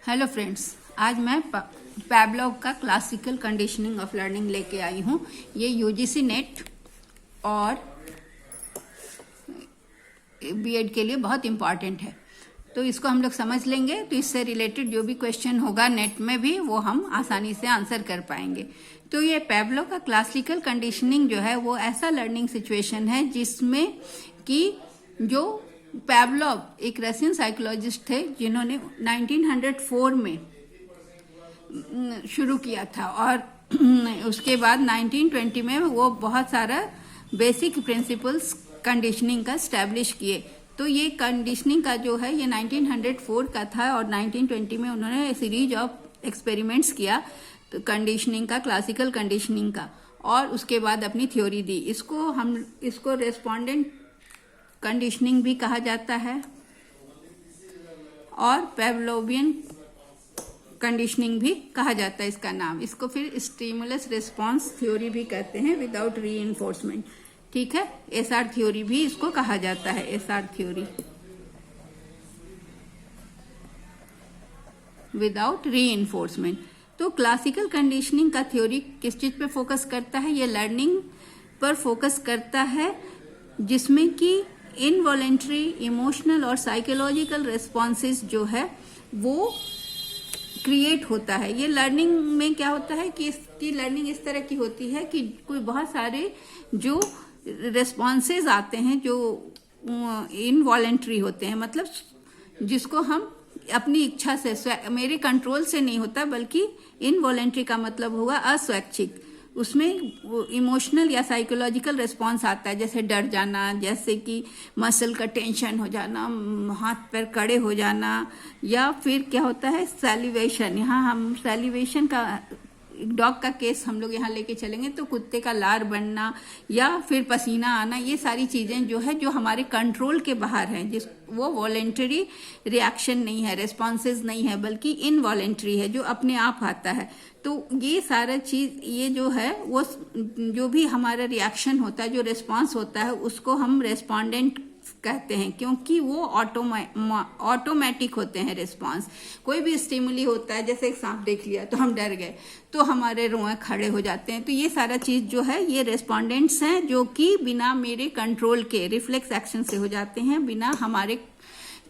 Hello friends, आज मैं पैवलोव का क्लासिकल कंडीशनिंग ऑफ लर्निंग लेके आई हूँ। ये यूजीसी नेट और बीएड के लिए बहुत इम्पॉर्टेंट है, तो इसको हम लोग समझ लेंगे तो इससे रिलेटेड जो भी क्वेश्चन होगा नेट में भी वो हम आसानी से आंसर कर पाएंगे। तो ये पैवलोव का क्लासिकल कंडीशनिंग जो है वो ऐसा लर्निंग सिचुएशन है जिसमें कि जो पैवलोव एक रशियन साइकोलॉजिस्ट थे जिन्होंने 1904 में शुरू किया था और उसके बाद 1920 में वो बहुत सारा बेसिक प्रिंसिपल्स कंडीशनिंग का स्टैब्लिश किए। तो ये कंडीशनिंग का जो है ये 1904 का था और 1920 में उन्होंने सीरीज ऑफ एक्सपेरिमेंट्स किया तो कंडीशनिंग का, क्लासिकल कंडीशनिंग का, और उसके बाद अपनी थ्योरी दी। इसको रेस्पोंडेंट कंडीशनिंग भी कहा जाता है और पैवलोवियन कंडीशनिंग भी कहा जाता है इसका नाम। इसको फिर स्टिमुलस रिस्पॉन्स थ्योरी भी कहते हैं विदाउट रीइंफोर्समेंट। ठीक है, एसआर थ्योरी भी इसको कहा जाता है, एसआर थ्योरी विदाउट रीइंफोर्समेंट। तो क्लासिकल कंडीशनिंग का थ्योरी किस चीज पे फोकस करता है? ये लर्निंग पर फोकस करता है जिसमें कि इनवॉलेंट्री इमोशनल और साइकोलॉजिकल रिस्पॉन्सेज जो है वो क्रिएट होता है। ये लर्निंग में क्या होता है कि इसकी लर्निंग इस तरह की होती है कि कोई बहुत सारे जो रिस्पॉन्सेज आते हैं जो इनवॉलेंट्री होते हैं, मतलब जिसको हम अपनी इच्छा से, मेरे कंट्रोल से नहीं होता, बल्कि इनवॉलेंट्री का मतलब हुआ अस्वैच्छिक। उसमें इमोशनल या साइकोलॉजिकल रिस्पॉन्स आता है, जैसे डर जाना, जैसे कि मसल का टेंशन हो जाना, हाथ पैर कड़े हो जाना, या फिर क्या होता है सैलिवेशन। यहाँ हम सैलिवेशन का डॉग का केस हम लोग यहाँ लेके चलेंगे तो कुत्ते का लार बनना या फिर पसीना आना, ये सारी चीजें जो है जो हमारे कंट्रोल के बाहर हैं, जिस वो वॉलेंटरी रिएक्शन नहीं है, रेस्पॉन्सेज नहीं है, बल्कि इनवॉलेंटरी है जो अपने आप आता है। तो ये सारा चीज, ये जो है वो जो भी हमारा रिएक्शन होता है, जो रिस्पॉन्स होता है, उसको हम रेस्पोंडेंट कहते हैं, क्योंकि वो ऑटोमेटिक होते हैं रिस्पांस। कोई भी स्टिमुली होता है, जैसे एक सांप देख लिया तो हम डर गए तो हमारे रोए खड़े हो जाते हैं। तो ये सारा चीज जो है ये रेस्पोंडेंट्स हैं जो कि बिना मेरे कंट्रोल के रिफ्लेक्स एक्शन से हो जाते हैं, बिना हमारे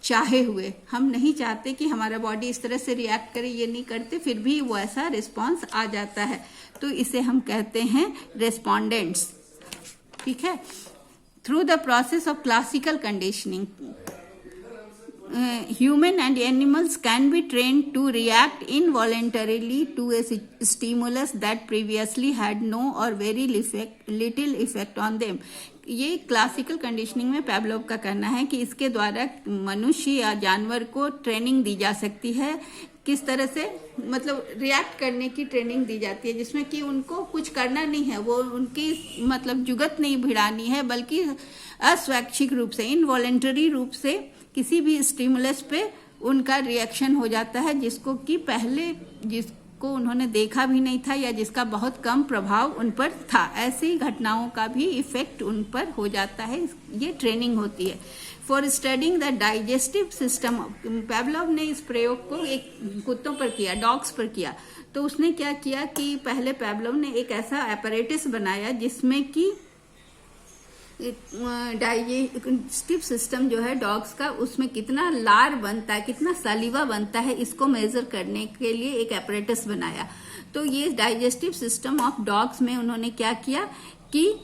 चाहे हुए। हम नहीं चाहते कि हमारा बॉडी इस तरह से रिएक्ट करे, ये नहीं करते, फिर भी वो ऐसा रिस्पॉन्स आ जाता है, तो इसे हम कहते हैं रेस्पोंडेंट्स। ठीक है। Through the process of classical conditioning, human and animals can be trained to react involuntarily to a stimulus that previously had no or very little effect on them. ये क्लासिकल कंडीशनिंग में पैवलोव का कहना है कि इसके द्वारा मनुष्य या जानवर को ट्रेनिंग दी जा सकती है। किस तरह से? मतलब रिएक्ट करने की ट्रेनिंग दी जाती है, जिसमें कि उनको कुछ करना नहीं है, वो उनकी मतलब जुगत नहीं भिड़ानी है, बल्कि अस्वैच्छिक रूप से, इनवॉलेंटरी रूप से किसी भी स्टिमुलस पे उनका रिएक्शन हो जाता है, जिसको कि पहले जिसको उन्होंने देखा भी नहीं था या जिसका बहुत कम प्रभाव उन पर था, ऐसी घटनाओं का भी इफेक्ट उन पर हो जाता है। ये ट्रेनिंग होती है। For studying the digestive system, Pavlov ने इस प्रयोग को एक कुत्तों पर किया, डॉग्स पर किया। तो उसने क्या किया कि पहले पैवलोव ने एक ऐसा एपरेटस बनाया जिसमें कि डाइजेस्टिव सिस्टम जो है डॉग्स का, उसमें कितना लार बनता है, कितना सलीवा बनता है, इसको मेजर करने के लिए एक एपरेटस बनाया। तो ये डाइजेस्टिव सिस्टम ऑफ डॉग्स में उन्होंने क्या किया कि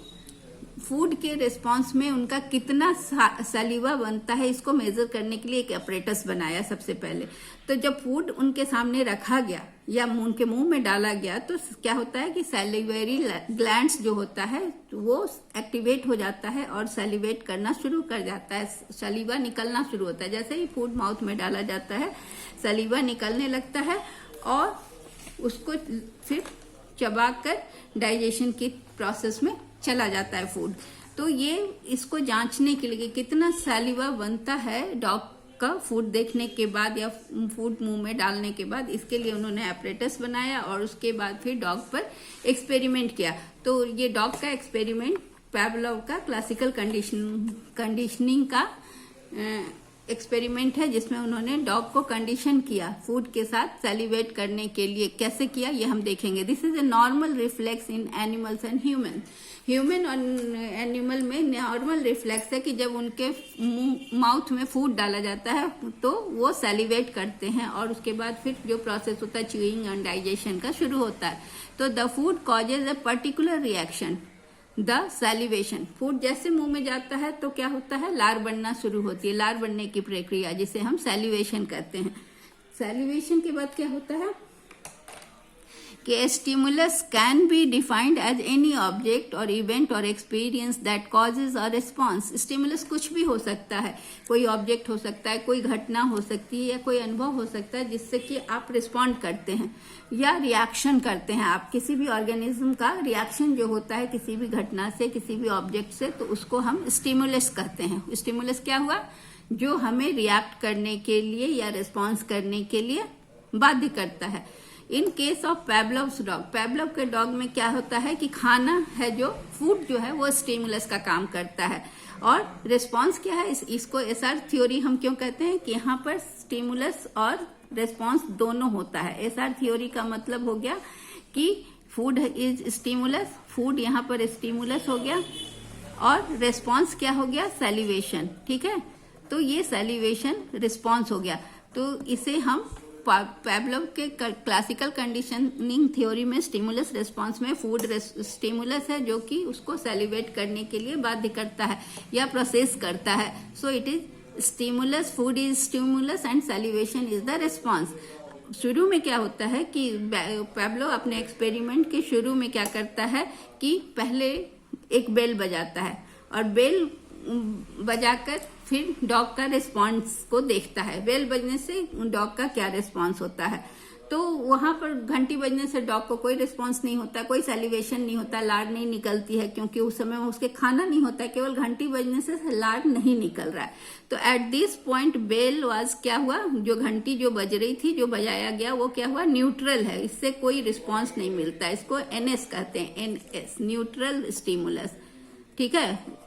फूड के रिस्पांस में उनका कितना सलीवा बनता है, इसको मेजर करने के लिए एक एपरेटस बनाया सबसे पहले। तो जब फूड उनके सामने रखा गया या उनके मुंह में डाला गया तो क्या होता है कि सैलिवेरी ग्लैंड्स जो होता है वो एक्टिवेट हो जाता है और सैलिवेट करना शुरू कर जाता है, सलीवा निकलना शुरू होता है। जैसे ही फूड माउथ में डाला जाता है सलीवा निकलने लगता है और उसको फिर चबाकर डाइजेशन की प्रोसेस में चला जाता है फूड। तो ये इसको जांचने के लिए कितना सैलिवा बनता है डॉग का फूड देखने के बाद या फूड मुंह में डालने के बाद, इसके लिए उन्होंने एपरेटस बनाया और उसके बाद फिर डॉग पर एक्सपेरिमेंट किया। तो ये डॉग का एक्सपेरिमेंट पैवलोव का क्लासिकल कंडीशनिंग का एक्सपेरिमेंट है जिसमें उन्होंने डॉग को कंडीशन किया फूड के साथ सैलिवेट करने के लिए। कैसे किया ये हम देखेंगे। This is a normal reflex in animals and human. Human और एनिमल में नॉर्मल रिफ्लेक्स है कि जब उनके माउथ में फूड डाला जाता है तो वो सैलिवेट करते हैं और उसके बाद फिर जो प्रोसेस होता है च्यूइंग एंड डाइजेशन का शुरू होता है। तो the food causes a particular reaction, the salivation. Food जैसे मुंह में जाता है तो क्या होता है, लार बनना शुरू होती है, लार बनने की प्रक्रिया जिसे हम सैलिवेशन कहते हैं। सैलिवेशन के बाद क्या होता है कि stimulus can be defined as any object or event or experience that causes a response. Stimulus कुछ भी हो सकता है, कोई ऑब्जेक्ट हो सकता है, कोई घटना हो सकती है या कोई अनुभव हो सकता है जिससे कि आप रिस्पॉन्ड करते हैं या रिएक्शन करते हैं। आप किसी भी ऑर्गेनिज्म का रिएक्शन जो होता है किसी भी घटना से, किसी भी ऑब्जेक्ट से, तो उसको हम स्टिमुलस कहते हैं। स्टिमुलस क्या हुआ, जो हमें रिएक्ट करने के लिए या रिस्पॉन्स करने के लिए बाध्य करता है। इन केस ऑफ पैवलोव्स डॉग, पैवलोव के डॉग में क्या होता है कि खाना है, जो फूड जो है वो स्टिमुलस का काम करता है और रिस्पॉन्स क्या है, इसको एसआर थ्योरी हम क्यों कहते हैं कि यहाँ पर स्टिमुलस और रिस्पॉन्स दोनों होता है। एसआर थ्योरी का मतलब हो गया कि फूड इज स्टिमुलस, फूड यहाँ पर स्टिमुलस हो गया और रिस्पॉन्स क्या हो गया, सैलिवेशन। ठीक है, तो ये सैलिवेशन रिस्पॉन्स हो गया। तो इसे हम पैवलोव के क्लासिकल कंडीशनिंग थ्योरी में स्टिमुलस रिस्पॉन्स में फूड स्टिमुलस है जो कि उसको सैलिवेट करने के लिए बाध्य करता है या प्रोसेस करता है। So it is stimulus, food is stimulus and salivation is the response. शुरू में क्या होता है कि पैवलोव अपने एक्सपेरिमेंट के शुरू में क्या करता है कि पहले एक बेल बजाता है और बेल बजाकर फिर डॉग का रिस्पॉन्स को देखता है। बेल बजने से डॉग का क्या रिस्पॉन्स होता है, तो वहां पर घंटी बजने से डॉग को कोई रिस्पॉन्स नहीं होता, कोई सैलिवेशन नहीं होता, लार नहीं निकलती है क्योंकि उस समय उसके खाना नहीं होता है, केवल घंटी बजने से लार नहीं निकल रहा है। तो at this point bell was क्या हुआ, जो घंटी जो बज रही थी, जो बजाया गया वो क्या हुआ, न्यूट्रल है, इससे कोई रिस्पॉन्स नहीं मिलता। इसको एनएस कहते हैं, एनएस, न्यूट्रल स्टिमुलस। ठीक है,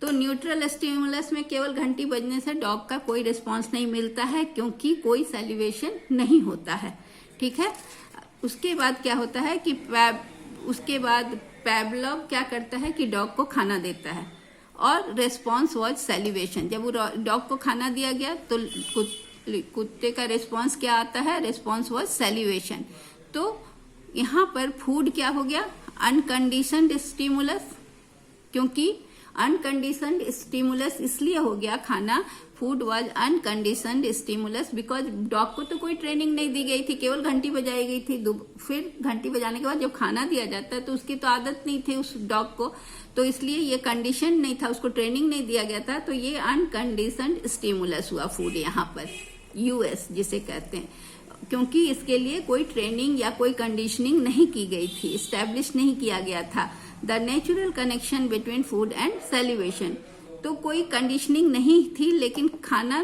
तो न्यूट्रल स्टिमुलस में केवल घंटी बजने से डॉग का कोई रिस्पॉन्स नहीं मिलता है क्योंकि कोई सैलिवेशन नहीं होता है। ठीक है, उसके बाद क्या होता है कि उसके बाद पैवलोव क्या करता है कि डॉग को खाना देता है और रिस्पॉन्स वाज सैलिवेशन। जब वो डॉग को खाना दिया गया तो कुत्ते का रिस्पॉन्स क्या आता है, रिस्पॉन्स वाज सैलिवेशन। तो यहाँ पर फूड क्या हो गया, अनकंडीशनड स्टिमुलस। क्योंकि अनकंडीशनड स्टिमुलस इसलिए हो गया खाना, food was unconditioned stimulus because dog को तो कोई ट्रेनिंग नहीं दी गई थी, केवल घंटी बजाई गई थी। फिर घंटी बजाने के बाद जब खाना दिया जाता है तो उसकी तो आदत नहीं थी उस डॉग को, तो इसलिए ये कंडीशन नहीं था, उसको ट्रेनिंग नहीं दिया गया था। तो ये अनकंडीशनड स्टिमुलस हुआ फूड यहाँ पर, यूएस जिसे कहते हैं, क्योंकि इसके लिए कोई ट्रेनिंग या कोई कंडीशनिंग नहीं की गई थी, इस्टेब्लिश नहीं किया गया था। The natural connection between food and salivation, तो कोई कंडीशनिंग नहीं थी लेकिन खाना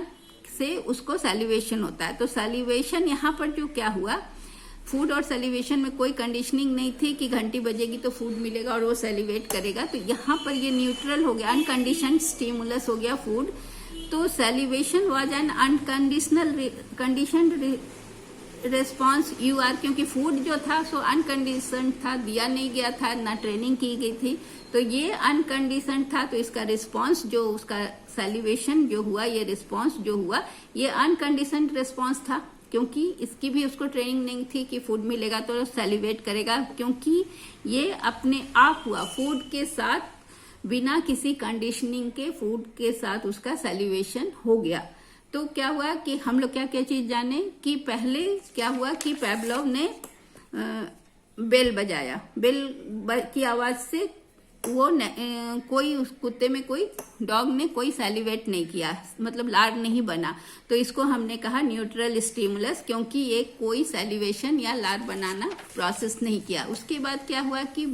से उसको सैलिवेशन होता है। तो सैलिवेशन यहाँ पर जो क्या हुआ, फूड और सैलिवेशन में कोई कंडीशनिंग नहीं थी कि घंटी बजेगी तो फूड मिलेगा और वो सैलिवेट करेगा, तो यहाँ पर ये न्यूट्रल हो गया, अनकंडीशनड स्टिमुलस हो गया फूड। तो salivation was an unconditional conditioned response U R, क्योंकि फूड जो था सो अनकंडीशन था, दिया नहीं गया था, ना ट्रेनिंग की गई थी, तो ये अनकंडीशन था। तो इसका रिस्पॉन्स जो उसका सैलिवेशन जो हुआ, ये रिस्पॉन्स जो हुआ ये अनकंडीशन रिस्पॉन्स था, क्योंकि इसकी भी उसको ट्रेनिंग नहीं थी कि फूड मिलेगा तो सैलिवेट करेगा, क्योंकि ये अपने आप हुआ फूड के साथ, बिना किसी कंडीशनिंग के फूड के साथ उसका सैलिवेशन हो गया। तो क्या हुआ कि हम लोग क्या क्या चीज जाने कि पहले क्या हुआ कि पैवलोव ने बेल बजाया, बेल की आवाज से वो कोई उस कुत्ते में कोई डॉग ने कोई सैलिवेट नहीं किया, मतलब लार नहीं बना, तो इसको हमने कहा न्यूट्रल स्टिमुलस, क्योंकि ये कोई सैलिवेशन या लार बनाना प्रोसेस नहीं किया। उसके बाद क्या हुआ कि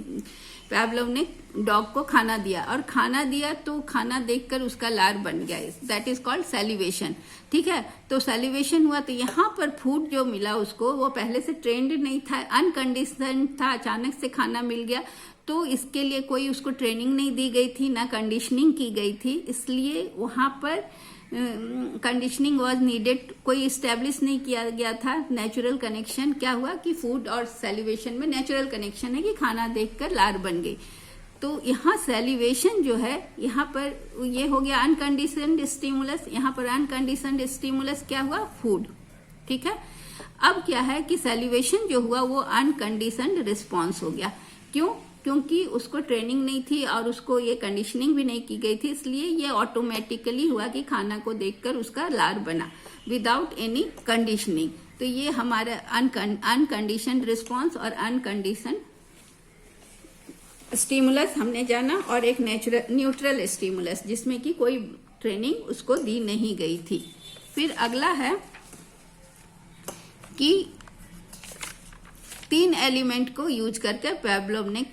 पैवलोव ने डॉग को खाना दिया और खाना दिया तो खाना देखकर उसका लार बन गया, दैट इज कॉल्ड सैलिवेशन। ठीक है, तो सैलिवेशन हुआ, तो यहाँ पर फूड जो मिला उसको वो पहले से ट्रेंड नहीं था, अनकंडीशन था, अचानक से खाना मिल गया, तो इसके लिए कोई उसको ट्रेनिंग नहीं दी गई थी, ना कंडीशनिंग की गई थी, इसलिए वहां पर कंडीशनिंग वॉज नीडेड, कोई इस्टेब्लिश नहीं किया गया था नेचुरल कनेक्शन। क्या हुआ कि फूड और सैलिवेशन में नेचुरल कनेक्शन है कि खाना देखकर लार बन गई। तो यहाँ सैलिवेशन जो है, यहाँ पर ये हो गया अनकंडीशनड स्टिमुलस, यहाँ पर अनकंडीशनड स्टिमुलस क्या हुआ, फूड। ठीक है, अब क्या है कि सैलिवेशन जो हुआ वो अनकंडीशनड रिस्पॉन्स हो गया। क्यों? क्योंकि उसको ट्रेनिंग नहीं थी और उसको ये कंडीशनिंग भी नहीं की गई थी, इसलिए ये ऑटोमेटिकली हुआ कि खाना को देखकर उसका लार बना विदाउट एनी कंडीशनिंग। तो ये हमारा अनकंडीशनड रिस्पॉन्स और अनकंडीशनड स्टिमुलस हमने जाना, और एक न्यूट्रल स्टिमुलस जिसमें कि कोई ट्रेनिंग उसको दी नहीं गई थी। फिर अगला है कि 3 एलिमेंट को यूज करके पावलोव ने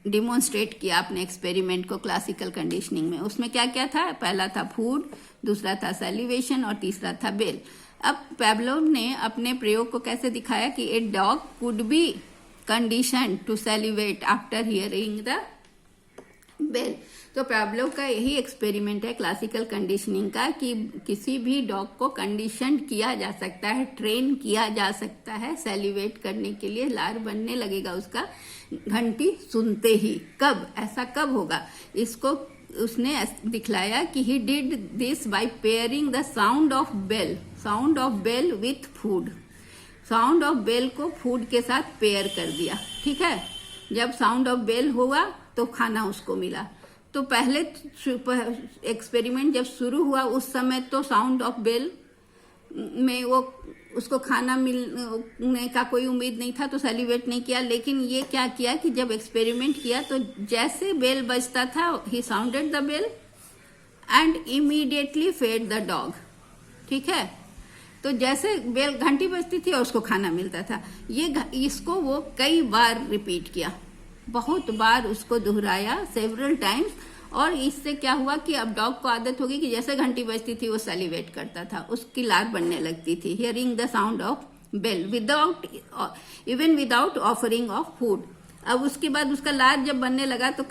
डिमोन्स्ट्रेट किया अपने एक्सपेरिमेंट को क्लासिकल कंडीशनिंग में। उसमें क्या क्या था? पहला था फूड, दूसरा था सैलिवेशन और तीसरा था बेल। अब पावलोव ने अपने प्रयोग को कैसे दिखाया कि a dog could be condition to salivate after hearing the bell. तो पावलोव का यही एक्सपेरिमेंट है क्लासिकल कंडीशनिंग का कि किसी भी डॉग को कंडीशन किया जा सकता है, ट्रेन किया जा सकता है सैलिवेट करने के लिए, लार बनने लगेगा उसका घंटी सुनते ही। कब? ऐसा कब होगा? इसको उसने दिखलाया कि he did this by pairing the sound of bell with food. Sound of bell को फूड के साथ पेयर कर दिया। ठीक है, जब साउंड ऑफ बेल हुआ तो खाना उसको मिला। तो पहले एक्सपेरिमेंट जब शुरू हुआ उस समय तो साउंड ऑफ बेल में वो उसको खाना मिलने का कोई उम्मीद नहीं था, तो सैलिवेट नहीं किया। लेकिन ये क्या किया कि जब एक्सपेरिमेंट किया तो जैसे बेल बजता था he sounded the bell and immediately fed the dog. ठीक है, तो जैसे बेल घंटी बजती थी और उसको खाना मिलता था। इसको वो कई बार रिपीट किया, बहुत बार उसको दोहराया, सेवरल टाइम्स। और इससे क्या हुआ कि अब डॉग को आदत होगी कि जैसे घंटी बजती थी वो सैलिवेट करता था, उसकी लार बनने लगती थी hearing the sound of bell without offering of food. अब उसके बाद उसका लार जब बनने लगा तो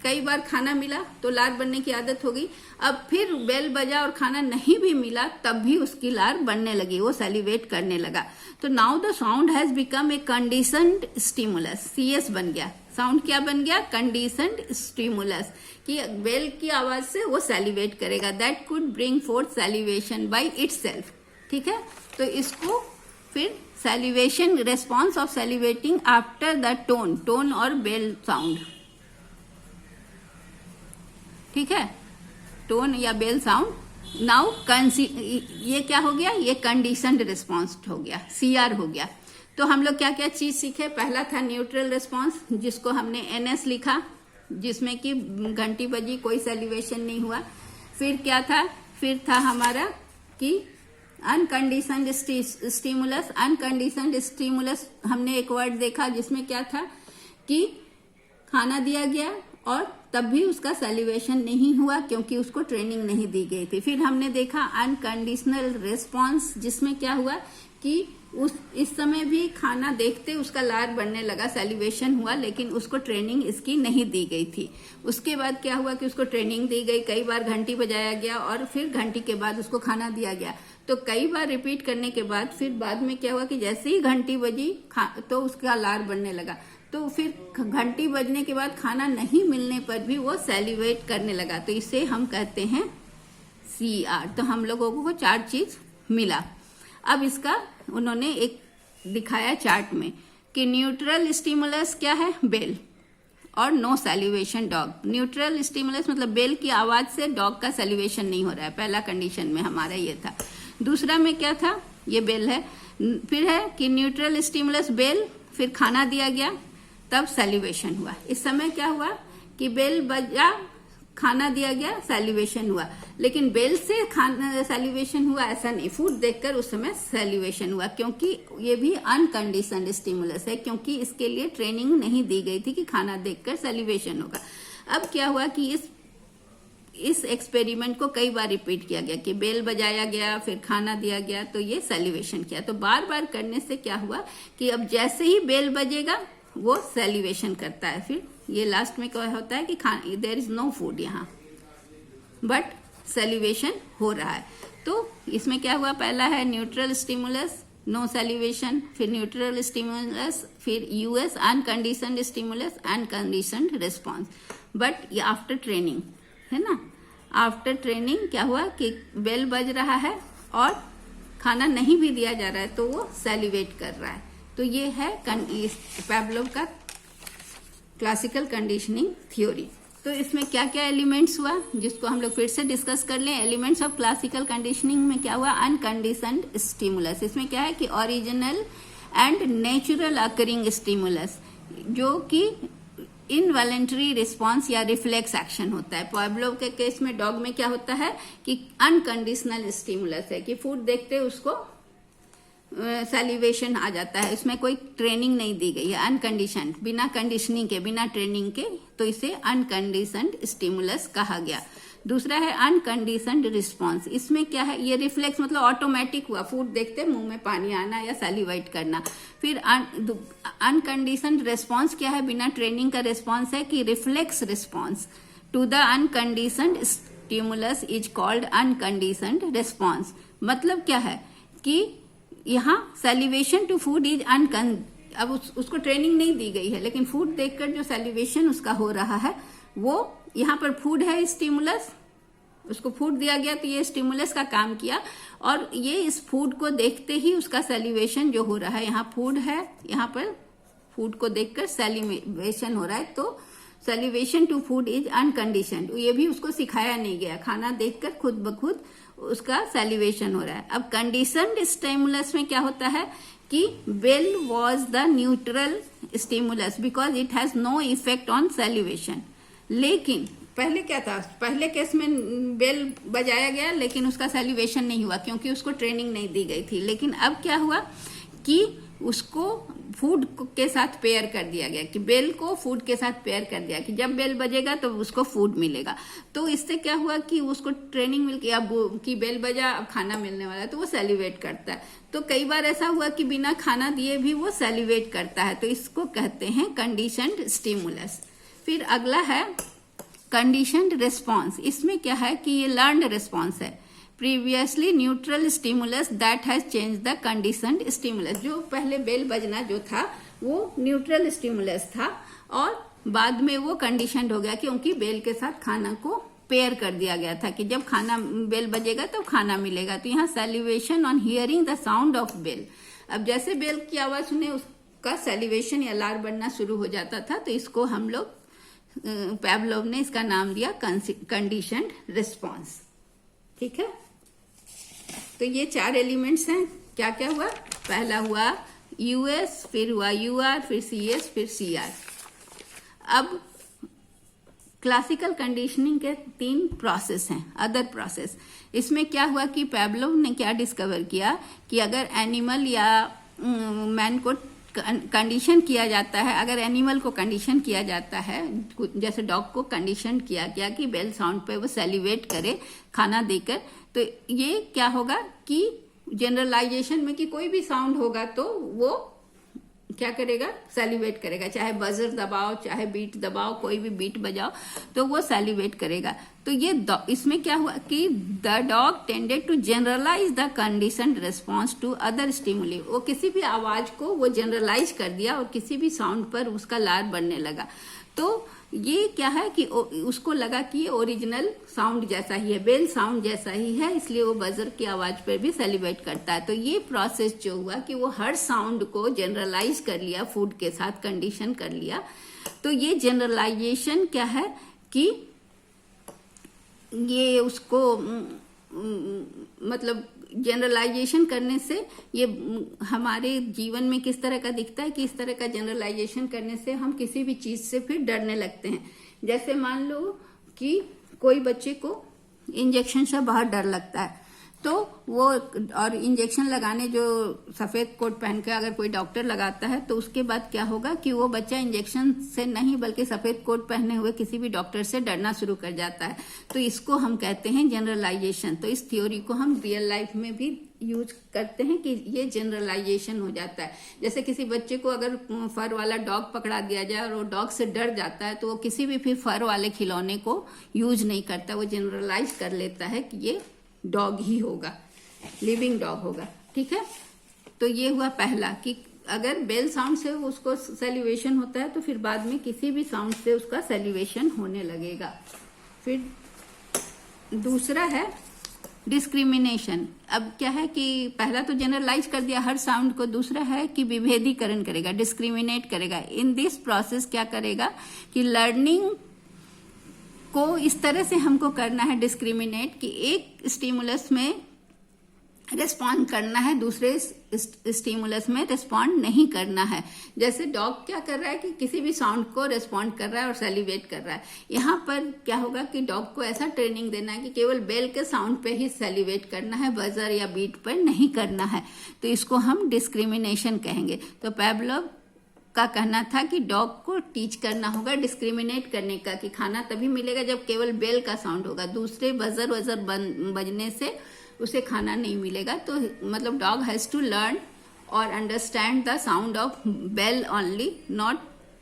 कई बार खाना मिला तो लार बनने की आदत हो गई। अब फिर बेल बजा और खाना नहीं भी मिला तब भी उसकी लार बनने लगी, वो सैलिवेट करने लगा। तो now the sound has become a conditioned stimulus. CS बन गया। साउंड क्या बन गया? कंडीशनड स्टिमुलस, कि बेल की आवाज से वो सैलिवेट करेगा। That could bring forth salivation by itself. ठीक है, तो इसको फिर salivation, response of salivating after the tone और बेल साउंड। ठीक है, टोन या बेल साउंड। नाउ ये क्या हो गया? ये कंडीशनड रिस्पॉन्स हो गया, CR हो गया। तो हम लोग क्या क्या चीज सीखे? पहला था न्यूट्रल रिस्पॉन्स, जिसको हमने NS लिखा, जिसमें कि घंटी बजी, कोई सैलिवेशन नहीं हुआ। फिर क्या था? फिर था हमारा कि अनकंडीशनड स्टिमुलस। अनकंडीशनड स्टिमुलस हमने एक वर्ड देखा जिसमें क्या था कि खाना दिया गया और तब भी उसका सैलिवेशन नहीं हुआ क्योंकि उसको ट्रेनिंग नहीं दी गई थी। फिर हमने देखा अनकंडीशनल रिस्पॉन्स, जिसमें क्या हुआ कि इस समय भी खाना देखते उसका लार बनने लगा, सैलिवेशन हुआ, लेकिन उसको ट्रेनिंग इसकी नहीं दी गई थी। उसके बाद क्या हुआ कि उसको ट्रेनिंग दी गई, कई बार घंटी बजाया गया और फिर घंटी के बाद उसको खाना दिया गया। तो कई बार रिपीट करने के बाद फिर बाद में क्या हुआ कि जैसे ही घंटी बजी तो उसका लार बनने लगा। तो फिर घंटी बजने के बाद खाना नहीं मिलने पर भी वो सैलिवेट करने लगा। तो इसे हम कहते हैं CR। तो हम लोगों को 4 चीज मिला। अब इसका उन्होंने एक दिखाया चार्ट में कि न्यूट्रल स्टिमुलस क्या है? बेल, और no salivation dog. Neutral stimulus मतलब बेल की आवाज से डॉग का सैलिवेशन नहीं हो रहा है, पहला कंडीशन में हमारा ये था। दूसरा में क्या था? ये बेल है। फिर है कि न्यूट्रल स्टिमुलस बेल, फिर खाना दिया गया तब सैलिवेशन हुआ। इस समय क्या हुआ कि बेल बजा, खाना दिया गया, सैलिवेशन हुआ। लेकिन बेल से खाना सैलिवेशन हुआ ऐसा नहीं, फूड देखकर उस समय सैलिवेशन हुआ, क्योंकि ये भी अनकंडीशनड स्टिमुलस है, क्योंकि इसके लिए ट्रेनिंग नहीं दी गई थी कि खाना देखकर सैलिवेशन होगा। अब क्या हुआ कि इस एक्सपेरिमेंट को कई बार रिपीट किया गया कि बेल बजाया गया, फिर खाना दिया गया, तो ये सैलिवेशन किया। तो बार बार करने से क्या हुआ कि अब जैसे ही बेल बजेगा वो सैलिवेशन करता है। फिर ये लास्ट में क्या होता है कि देयर इज नो फूड यहाँ, बट सेलिवेशन हो रहा है। तो इसमें क्या हुआ, पहला है न्यूट्रल स्टिमुलस, नो सेलिवेशन, फिर न्यूट्रल स्टिमुलस, फिर US unconditioned stimulus, unconditioned response. But after training, है ना, आफ्टर ट्रेनिंग क्या हुआ कि बेल बज रहा है और खाना नहीं भी दिया जा रहा है तो वो सेलिवेट कर रहा है। तो ये है पावलोव का क्लासिकल कंडीशनिंग थ्योरी। तो इसमें क्या क्या एलिमेंट्स हुआ जिसको हम लोग फिर से डिस्कस कर लें। एलिमेंट्स ऑफ क्लासिकल कंडीशनिंग में क्या हुआ, अनकंडीशनड स्टिमुलस। इसमें क्या है कि original and natural occurring stimulus, जो कि इनवॉलेंटरी रिस्पॉन्स या रिफ्लेक्स एक्शन होता है। पावलोव के केस में डॉग में क्या होता है कि अनकंडीशनल स्टिमुलस है कि फूड देखते उसको सैलिवेशन आ जाता है, इसमें कोई ट्रेनिंग नहीं दी गई है, अनकंडीशनड, बिना कंडीशनिंग के, बिना ट्रेनिंग के, तो इसे अनकंडीशनड स्टिमुलस कहा गया। दूसरा है अनकंडीशनड रिस्पॉन्स। इसमें क्या है, ये रिफ्लेक्स मतलब ऑटोमेटिक हुआ, फूड देखते मुंह में पानी आना या सैलिवेट करना। फिर अनकंडीशनड रिस्पॉन्स क्या है, बिना ट्रेनिंग का रिस्पॉन्स है कि reflex response to the unconditioned stimulus is called unconditioned response. मतलब क्या है कि यहाँ सैलिवेशन टू फूड इज अब उसको ट्रेनिंग नहीं दी गई है, लेकिन फूड देखकर जो सैलिवेशन उसका हो रहा है वो यहाँ पर फूड है स्टिमुलस, उसको फूड दिया गया तो ये स्टिमुलस का काम किया और ये इस फूड को देखते ही उसका सैलिवेशन जो हो रहा है, यहाँ फूड है, यहाँ पर फूड को देखकर सैलिवेशन हो रहा है। तो salivation to food is unconditioned, ये भी उसको सिखाया नहीं गया, खाना देखकर खुद ब खुद उसका सैलिवेशन हो रहा है। अब कंडीशनड स्टिमुलस में क्या होता है कि bell was the neutral stimulus because it has no effect on salivation. लेकिन पहले क्या था, पहले केस में बेल बजाया गया लेकिन उसका सैलिवेशन नहीं हुआ क्योंकि उसको ट्रेनिंग नहीं दी गई थी। लेकिन अब क्या हुआ कि उसको फूड के साथ पेयर कर दिया गया, कि बेल को फूड के साथ पेयर कर दिया कि जब बेल बजेगा तो उसको फूड मिलेगा। तो इससे क्या हुआ कि उसको ट्रेनिंग मिल गई, अब कि बेल बजा अब खाना मिलने वाला है तो वो सेलिवेट करता है। तो कई बार ऐसा हुआ कि बिना खाना दिए भी वो सेलिवेट करता है, तो इसको कहते हैं कंडीशनड स्टिमुलस। फिर अगला है कंडीशनड रिस्पॉन्स। इसमें क्या है कि ये लर्नड रिस्पॉन्स है, previously neutral stimulus that has change the conditioned stimulus. जो पहले बेल बजना जो था वो न्यूट्रल स्टिमुलस था और बाद में वो कंडीशनड हो गया क्योंकि बेल के साथ खाना को पेयर कर दिया गया था कि जब खाना बेल बजेगा तो खाना मिलेगा। तो यहाँ salivation on hearing the sound of bell, अब जैसे बेल की आवाज सुने उसका सैलिवेशन या लार बनना शुरू हो जाता था। तो इसको हम लोग पावलोव ने इसका नाम दिया कंडीशनड रिस्पॉन्स। ठीक है, तो ये 4 एलिमेंट्स हैं। क्या क्या हुआ, पहला हुआ यूएस, फिर हुआ यूआर, फिर सीएस, फिर सीआर। अब क्लासिकल कंडीशनिंग के 3 प्रोसेस हैं, अदर प्रोसेस। इसमें क्या हुआ कि पावलोव ने क्या डिस्कवर किया कि अगर एनिमल या मैन को कंडीशन किया जाता है, अगर एनिमल को कंडीशन किया जाता है, जैसे डॉग को कंडीशन किया गया कि बेल साउंड पे वो सेलिवेट करे खाना देकर, तो ये क्या होगा कि जनरलाइजेशन में कि कोई भी साउंड होगा तो वो क्या करेगा, सेलिवेट करेगा। चाहे बजर दबाओ, चाहे बीट दबाओ, कोई भी बीट बजाओ तो वो सेलिवेट करेगा। तो ये इसमें क्या हुआ कि the dog tended to generalize the conditioned response to other stimuli. वो किसी भी आवाज को वो जनरलाइज कर दिया और किसी भी साउंड पर उसका लार बनने लगा। तो ये क्या है कि उसको लगा कि ये ओरिजिनल साउंड जैसा ही है, बेल साउंड जैसा ही है, इसलिए वो बजर की आवाज पर भी सेलिब्रेट करता है। तो ये प्रोसेस जो हुआ कि वो हर साउंड को जनरलाइज कर लिया, फूड के साथ कंडीशन कर लिया। तो ये जनरलाइजेशन क्या है कि ये उसको मतलब जनरलाइजेशन करने से ये हमारे जीवन में किस तरह का दिखता है कि इस तरह का जनरलाइजेशन करने से हम किसी भी चीज से फिर डरने लगते हैं। जैसे मान लो कि कोई बच्चे को इंजेक्शन से बहुत डर लगता है, तो वो और इंजेक्शन लगाने जो सफेद कोट पहन के अगर कोई डॉक्टर लगाता है तो उसके बाद क्या होगा कि वो बच्चा इंजेक्शन से नहीं बल्कि सफेद कोट पहने हुए किसी भी डॉक्टर से डरना शुरू कर जाता है। तो इसको हम कहते हैं जनरलाइजेशन। तो इस थ्योरी को हम रियल लाइफ में भी यूज करते हैं कि ये जनरलाइजेशन हो जाता है। जैसे किसी बच्चे को अगर फर वाला डॉग पकड़ा दिया जाए और वो डॉग से डर जाता है तो वो किसी भी फिर फर वाले खिलौने को यूज नहीं करता, वो जनरलाइज कर लेता है कि ये डॉग ही होगा, लिविंग डॉग होगा। ठीक है, तो ये हुआ पहला कि अगर बेल साउंड से उसको सेलिवेशन होता है तो फिर बाद में किसी भी साउंड से उसका सेलिवेशन होने लगेगा। फिर दूसरा है डिस्क्रिमिनेशन। अब क्या है कि पहला तो जनरलाइज कर दिया हर साउंड को, दूसरा है कि विभेदीकरण करेगा, डिस्क्रिमिनेट करेगा। इन दिस प्रोसेस क्या करेगा कि लर्निंग को इस तरह से हमको करना है डिस्क्रिमिनेट कि एक स्टिमुलस में रिस्पॉन्ड करना है, दूसरे स्टिमुलस में रिस्पॉन्ड नहीं करना है। जैसे डॉग क्या कर रहा है कि किसी भी साउंड को रिस्पॉन्ड कर रहा है और सेलिब्रेट कर रहा है। यहाँ पर क्या होगा कि डॉग को ऐसा ट्रेनिंग देना है कि केवल बेल के साउंड पे ही सेलिब्रेट करना है, बजर या बीट पर नहीं करना है। तो इसको हम डिस्क्रिमिनेशन कहेंगे। तो पैवलोव का कहना था कि डॉग को टीच करना होगा डिस्क्रिमिनेट करने का, कि खाना तभी मिलेगा जब केवल बेल का साउंड होगा, दूसरे बजर वजर बजने से उसे खाना नहीं मिलेगा। तो मतलब डॉग हैज टू लर्न और understand the sound of bell only, not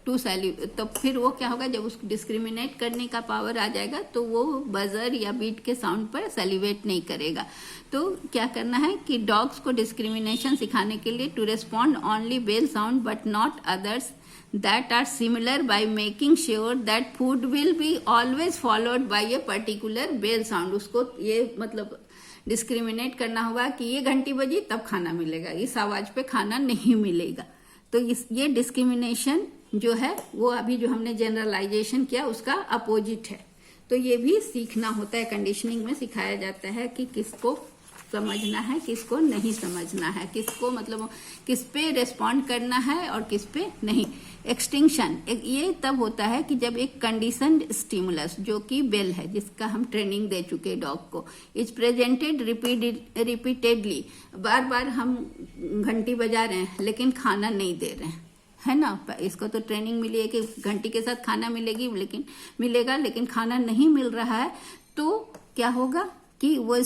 to celebrate. तो फिर वो क्या होगा, जब उसको डिस्क्रिमिनेट करने का पावर आ जाएगा तो वो बजर या बीट के साउंड पर सेलिब्रेट नहीं करेगा। तो क्या करना है कि डॉग्स को डिस्क्रिमिनेशन सिखाने के लिए to respond only bell sound but not others that are similar by making sure that food will be always followed by a particular bell sound। उसको ये मतलब डिस्क्रिमिनेट करना होगा कि ये घंटी बजी तब खाना मिलेगा, इस आवाज पे खाना नहीं मिलेगा। तो ये डिस्क्रिमिनेशन जो है वो अभी जो हमने जनरलाइजेशन किया उसका अपोजिट है। तो ये भी सीखना होता है, कंडीशनिंग में सिखाया जाता है कि किसको समझना है, किसको नहीं समझना है, किसको मतलब किस पे रेस्पॉन्ड करना है और किस पे नहीं। एक्सटिंक्शन ये तब होता है कि जब एक कंडीशनड स्टिमुलस जो कि बेल है, जिसका हम ट्रेनिंग दे चुके डॉग को, इज प्रेजेंटेड रिपीटेडली, बार बार हम घंटी बजा रहे हैं लेकिन खाना नहीं दे रहे हैं, है ना। इसको तो ट्रेनिंग मिली है कि घंटी के साथ खाना मिलेगा लेकिन खाना नहीं मिल रहा है। तो क्या होगा कि वो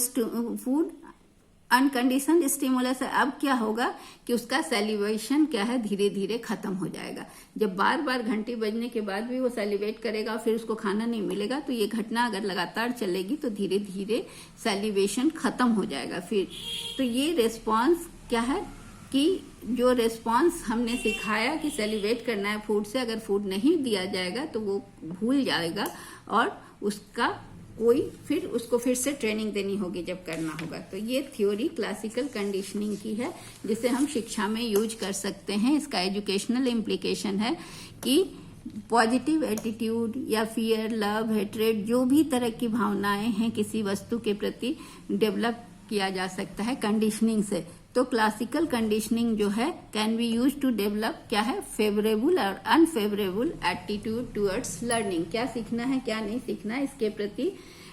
फूड अनकंडीशनड स्टिमुलस है। अब क्या होगा कि उसका सेलिब्रेशन क्या है, धीरे धीरे खत्म हो जाएगा। जब बार बार घंटी बजने के बाद भी वो सेलिब्रेट करेगा और फिर उसको खाना नहीं मिलेगा, तो ये घटना अगर लगातार चलेगी तो धीरे धीरे सेलिब्रेशन खत्म हो जाएगा। फिर तो ये रिस्पॉन्स क्या है कि जो रिस्पॉन्स हमने सिखाया कि सेलिब्रेट करना है फूड से, अगर फूड नहीं दिया जाएगा तो वो भूल जाएगा और उसका फिर उसको फिर से ट्रेनिंग देनी होगी जब करना होगा। तो ये थ्योरी क्लासिकल कंडीशनिंग की है जिसे हम शिक्षा में यूज कर सकते हैं। इसका एजुकेशनल इम्प्लीकेशन है कि पॉजिटिव एटीट्यूड या फियर, लव, हेट्रेड, जो भी तरह की भावनाएं हैं किसी वस्तु के प्रति, डेवलप किया जा सकता है कंडीशनिंग से। तो क्लासिकल कंडीशनिंग जो है can be use to develop क्या है, फेवरेबल और अनफेवरेबल एटीट्यूड टुवर्ड्स लर्निंग। क्या सीखना है क्या नहीं सीखना है, इसके प्रति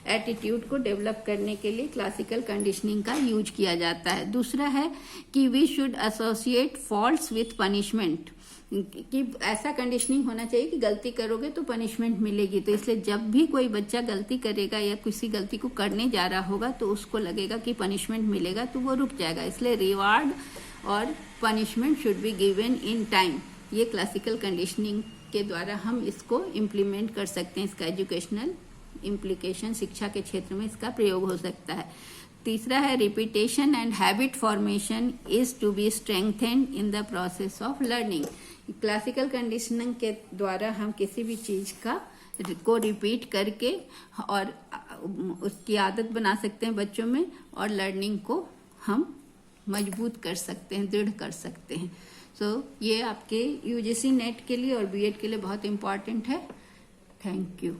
एटीट्यूड को डेवलप करने के लिए क्लासिकल कंडीशनिंग का यूज किया जाता है। दूसरा है कि we should associate faults with punishment, कि ऐसा कंडीशनिंग होना चाहिए कि गलती करोगे तो पनिशमेंट मिलेगी। तो इसलिए जब भी कोई बच्चा गलती करेगा या किसी गलती को करने जा रहा होगा तो उसको लगेगा कि पनिशमेंट मिलेगा तो वो रुक जाएगा। इसलिए रिवार्ड और punishment should be given in time. ये क्लासिकल कंडीशनिंग के द्वारा हम इसको इम्प्लीमेंट कर सकते हैं। इसका एजुकेशनल इम्प्लीकेशन, शिक्षा के क्षेत्र में इसका प्रयोग हो सकता है। तीसरा है repetition and habit formation is to be strengthened in the process of learning. Classical conditioning के द्वारा हम किसी भी चीज को रिपीट करके और उसकी आदत बना सकते हैं बच्चों में, और लर्निंग को हम मजबूत कर सकते हैं, दृढ़ कर सकते हैं। सो ये आपके यूजीसी नेट के लिए और बीएड के लिए बहुत इंपॉर्टेंट है। Thank you.